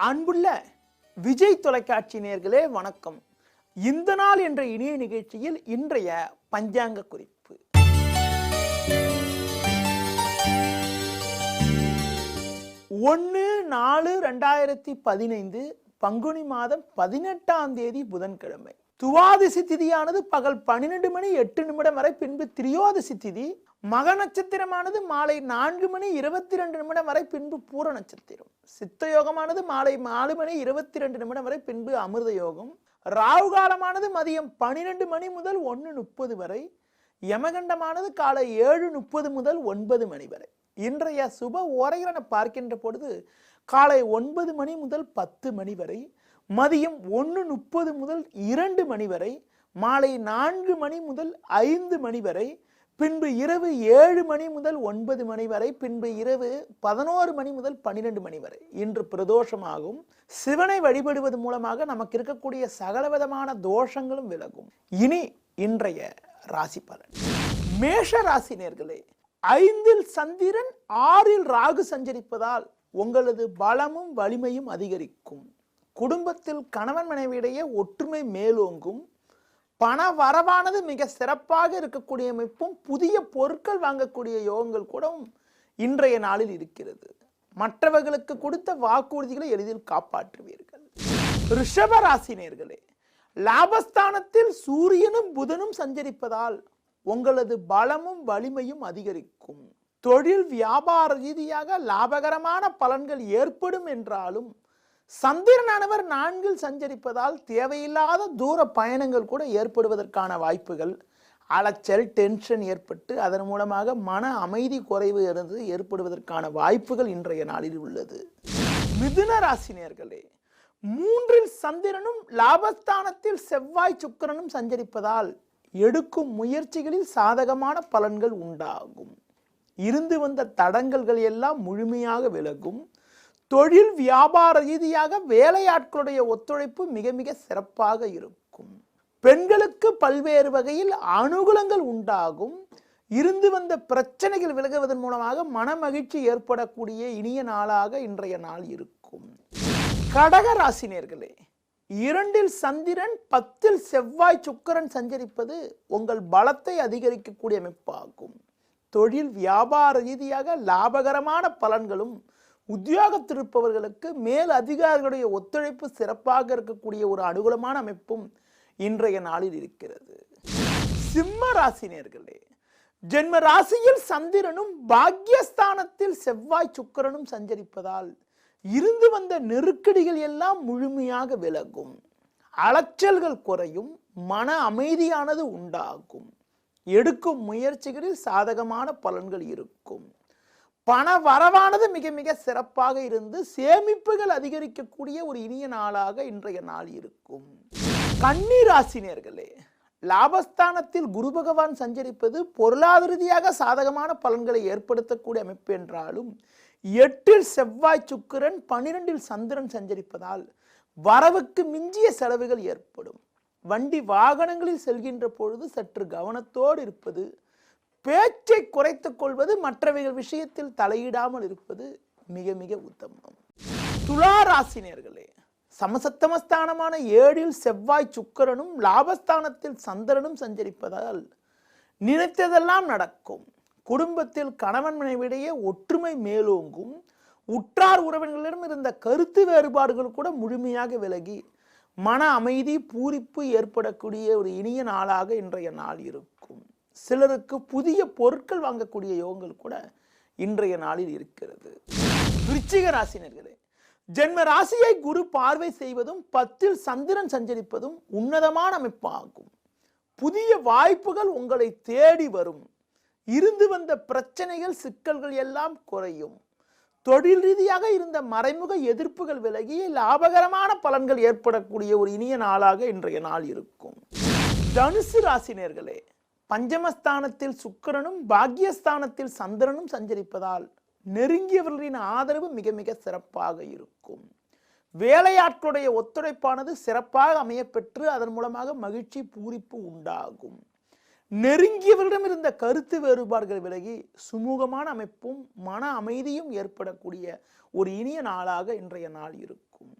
அன்புள்ள விஜய் தொலைக்காட்சி நேயர்களே வணக்கம். இந்த நாள் என்ற இணைய நிகழ்ச்சியில் இன்றைய பஞ்சாங்க குறிப்பு. 1/4/2015 பங்குனி மாதம் 18ஆம் தேதி புதன்கிழமை. துவாதசி திதியானது பகல் 12:08 வரை, பின்பு திரியோதசி திதி. மக நட்சத்திரமானது மாலை 4:22 வரை, பின்பு பூர நட்சத்திரம். சித்த யோகமானது மாலை 4:22 வரை, பின்பு அமிர்த யோகம். ராகு காலமானது மதியம் 12 முதல் 1:30 வரை. யமகண்டமானது காலை 7:30 முதல் 9 வரை. இன்றைய சுப ஓரைகள் என பார்க்கின்ற பொழுது காலை 9 முதல் 10 வரை, மதியம் 1:30 முதல் 2 வரை, மாலை 4 முதல் 5 வரை, பின்பு இரவு 7 முதல் 9 வரை, பின்பு இரவு 11 முதல் 12 வரை. இன்று பிரதோஷமாகும். சிவனை வழிபடுவது மூலமாக நமக்கு இருக்கக்கூடிய சகலவிதமான தோஷங்களும் விலகும். இனி இன்றைய ராசி பலன். மேஷ ராசி நேயர்களே, 5இல் சந்திரன் 6இல் ராகு சஞ்சரிப்பதால் உங்களது பலமும் வலிமையும் அதிகரிக்கும். குடும்பத்தில் கணவன் மனைவியிடையே ஒற்றுமை மேலோங்கும். பண வரவானது மிக சிறப்பாக இருக்கக்கூடிய அமைப்பும், புதிய பொருட்கள் வாங்கக்கூடிய யோகங்கள் கூட இன்றைய நாளில் இருக்கிறது. மற்றவர்களுக்கு கொடுத்த வாக்குறுதிகளை எளிதில் காப்பாற்றுவீர்கள். ரிஷப ராசி நேயர்களே, லாபஸ்தானத்தில் சூரியனும் புதனும் சஞ்சரிப்பதால் உங்களது பலமும் வலிமையும் அதிகரிக்கும். தொழில் வியாபார ரீதியாக லாபகரமான பலன்கள் ஏற்படும் என்றாலும் சந்திரனானவர் 4இல் சஞ்சரிப்பதால் தேவையில்லாத தூர பயணங்கள் கூட ஏற்படுவதற்கான வாய்ப்புகள், அலைச்சல், டென்ஷன் ஏற்பட்டு அதன் மூலமாக மன அமைதி குறைவு ஏற்படுவதற்கான வாய்ப்புகள் இன்றைய நாளில் உள்ளது. மிதுன ராசி நேயர்களே, 3இல் சந்திரனும் லாபஸ்தானத்தில் செவ்வாய் சுக்கிரனும் சஞ்சரிப்பதால் எடுக்கும் முயற்சிகளில் சாதகமான பலன்கள் உண்டாகும். இருந்து வந்த தடங்கல்கள் எல்லாம் முழுமையாக விலகும். தொழில் வியாபார ரீதியாக வேலையாட்களுடைய ஒத்துழைப்பு மிக மிக சிறப்பாக இருக்கும். பெண்களுக்கு பல்வேறு வகையில் அனுகூலங்கள் உண்டாகும். இருந்து வந்த பிரச்சனைகள் விலகுவதன் மூலமாக மன மகிழ்ச்சி ஏற்படக்கூடிய இனிய நாளாக இன்றைய நாள் இருக்கும். கடக ராசி நேயர்களே, 2இல் சந்திரன் 10இல் செவ்வாய் சுக்கிரன் சஞ்சரிப்பது உங்கள் பலத்தை அதிகரிக்கக்கூடிய அமைப்பாகும். தொழில் வியாபார ரீதியாக லாபகரமான பலன்களும், உத்தியோகத்திருப்பவர்களுக்கு மேல் அதிகாரிகளுடைய ஒத்துழைப்பு சிறப்பாக இருக்கக்கூடிய ஒரு அனுகூலமான அமைப்பும் இன்றைய நாளில் இருக்கிறது. சிம்ம ராசி நேயர்களே, ஜென்ம ராசியில் சந்திரனும் பாக்யஸ்தானத்தில் செவ்வாய் சுக்கிரனும் சஞ்சரிப்பதால் இருந்து வந்த நெருக்கடிகள் எல்லாம் முழுமையாக விலகும். அலைச்சல்கள் குறையும். மன அமைதியானது உண்டாகும். எடுக்கும் முயற்சிகளில் சாதகமான பலன்கள் இருக்கும். பண வரவானது மிக மிக சிறப்பாக இருந்து சேமிப்புகள் அதிகரிக்கக்கூடிய ஒரு இனிய நாளாக இன்றைய நாள் இருக்கும். கன்னி ராசி நேயர்களே, லாபஸ்தானத்தில் குரு பகவான் சஞ்சரிப்பது பொருளாதார ரீதியாக சாதகமான பலன்களை ஏற்படுத்தக்கூடிய அமைப்பு என்றாலும் 8இல் செவ்வாய் சுக்கிரன் 12இல் சந்திரன் சஞ்சரிப்பதால் வரவுக்கு மிஞ்சிய செலவுகள் ஏற்படும். வண்டி வாகனங்களில் செல்கின்ற பொழுது சற்று கவனத்தோடு இருப்பது, பேச்சை குறைத்துக் கொள்வது, மற்றவைகள் விஷயத்தில் தலையிடாமல் இருப்பது மிக மிக உத்தமம். துலா ராசி நேயர்களே, சமசப்தமஸ்தானமான 7இல் செவ்வாய் சுக்கிரனும் லாபஸ்தானத்தில் சந்திரனும் சஞ்சரிப்பதால் நினைத்ததெல்லாம் நடக்கும். குடும்பத்தில் கணவன் மனைவியிடையே ஒற்றுமை மேலோங்கும். உற்றார் உறவினர்களிடம் இருந்த கருத்து வேறுபாடுகள் கூட முழுமையாக விலகி மன அமைதி பூரிப்பு ஏற்படக்கூடிய ஒரு இனிய நாளாக இன்றைய நாள் இருக்கும். சிலருக்கு புதிய பொருட்கள் வாங்கக்கூடிய யோகங்கள் கூட இன்றைய நாளில் இருக்கிறது. விருச்சிக ராசினர்களே, ஜென்ம ராசியை குரு பார்வை செய்வதும் 10இல் சந்திரன் சஞ்சரிப்பதும் உன்னதமான அமைப்பாகும். புதிய வாய்ப்புகள் உங்களை தேடி வரும். இருந்து வந்த பிரச்சனைகள், சிக்கல்கள் எல்லாம் குறையும். தொழில் ரீதியாக இருந்த மறைமுக எதிர்ப்புகள் விலகி லாபகரமான பலன்கள் ஏற்படக்கூடிய ஒரு இனிய நாளாக இன்றைய நாள் இருக்கும். தனுசு ராசி நேயர்களே, பஞ்சமஸ்தானத்தில் சுக்கிரனும் பாக்யஸ்தானத்தில் சந்திரனும் சஞ்சரிப்பதால் நெருங்கியவர்களின் ஆதரவு மிக மிக சிறப்பாக இருக்கும். வேலையாட்களுடைய ஒத்துழைப்பானது சிறப்பாக அமையப்பெற்று அதன் மூலமாக மகிழ்ச்சி பூரிப்பு உண்டாகும். நெருங்கியவரிடம் இருந்த கருத்து வேறுபாடுகள் விலகி சுமூகமான அமைப்பும் மன அமைதியும் ஏற்படக்கூடிய ஒரு இனிய நாளாக இன்றைய நாள் இருக்கும்.